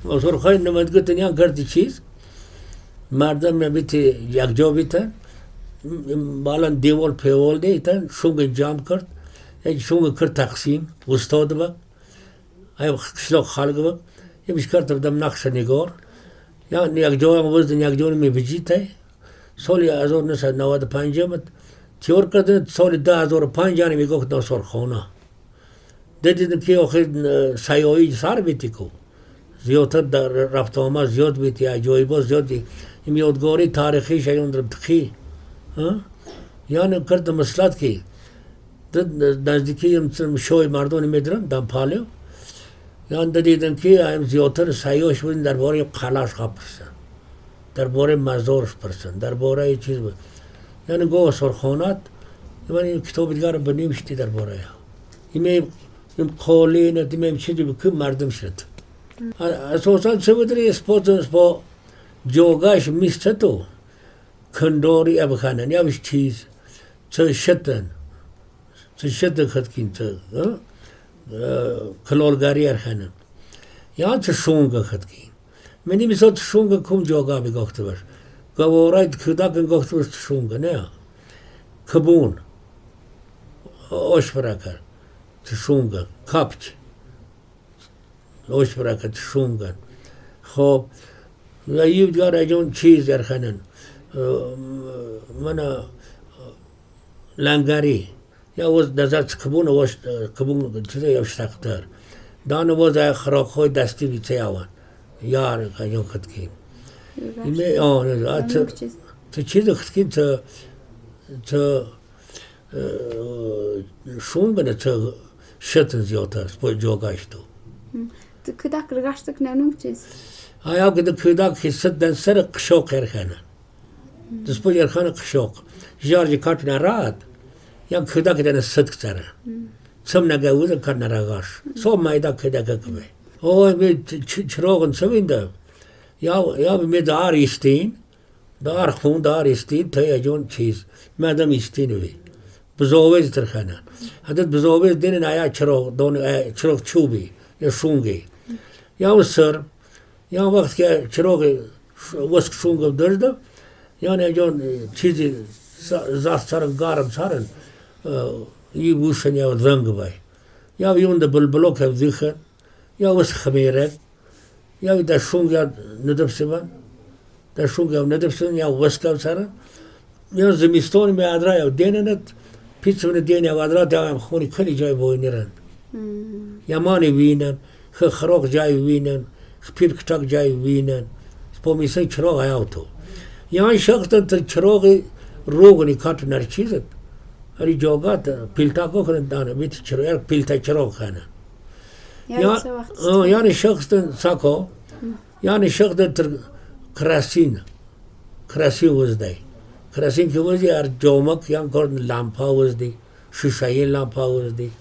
موتور خواهی نمادگوتن یا گردی چیز مردم بیتی یک جا بیتن بالا دیوال پیوال دیتن شونگ جام کرد یک شونگ کرد تقسیم استاد با ای کشلوک خالق با یه بیشتر تبدم نقش نگار یا یک جا هم وزدن یک جا می بجیته سالی 1995 مت تیور کردن سالی 2005 می گفت ناسور خونه دیدن که آخر سیایی سر بیتی کو زیادتر در رفت آمد زیاد بیتی عجایبا زیادی این یادگاری تاریخی شایان در بخی یعنی کرد مسلط کی نزدیکی هم شوی مردم میدرن دم پالیو یعنی دیدن که هم زیادتر سیاش بودن درباره قلاش خواه پرسن درباره مزارش پرسن درباره چیز بود یعنی گوه سرخانات من این کتاب دیگر رو بنوشتی درباره این قولی این چیزی بکن مردم شد اساسا چه بودری اسپوت با جوگاش میسته تو کندوری ابخانن یا بیش چیز چه شتن خد کین چه کلولگاری ارخانن یا چه شونگ خد کین منی میسات شونگ کم جوگا بگفته باش گوارای کدا کن گفته باش شونگ نه کبون آش براکر چه شونگ کاپچ آش براکر چه شونگن خب و یه دیگر اجون چیز ارخانن منا لنگاری یا وز نزد کبون وش کبون چیزی اشتاقتر دانه وز خراق خوی دستی بیچه آوان یار اجون خد کین این چه چیز خد کین چه شونگنه چه شتن زیادتر سپوی جوگاش تو کداک رگاشتک نمونگ چیز آیا که کداک حصت دن سر قشوق ارخانه دسپوی ارخانه قشوق جارجی کارت نراد یا کداک دن صدق سره سم نگوزه کار نراغاش سو مایدا کداک کبه اوه می چراغن سوینده یا می دار استین دار خون دار استین تا اجون چیز مادم استین وی بزاویز ترخانه حدت بزاویز دینن آیا چراغ دون چراغ چوبی یا شونگی یا سر یا وقت که چراغ وسک شونگ درده یعنی اجون چیزی زاست سرن گارم سرن یه بوشن یا رنگ بای یا بیون ده بلبلو که دیخن یا وسک خمیره یا در شونگ یا ندب سبن در شونگ یا ندب سبن یا وسک سرن یا زمستون می ادرا یا دیننت پیچ من دین یا ادرا دایم خونی کلی جای بوی نرند یا مانی وینن خراق جای وینن خپیر کتاک جای وینن سپومیسن چراغ آیا تو یعنی شخص تا چراغ روغنی کات نر چیزت اری جوگات پیلتا کو کنن دانه بیت چراغ پیلتا چراغ خانه یعنی شخص ساکو یعنی شخص تر کراسی وزدی کراسین که وزدی ار جومک یعنی کرد لامپا وزدی شیشایی لامپا وزدی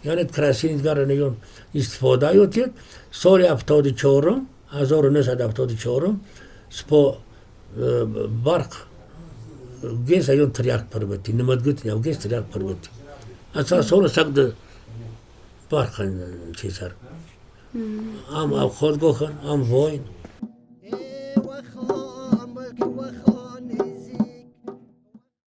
یعنی کراسین دیگر نیون استفاده یوتید سال 74 1974 سپو برق گیس ایون تریاک پربتی نمادگوت نیاو گیس تریاک پربتی اصلا سال سقد برق چیزار ام خود گوخن ام وین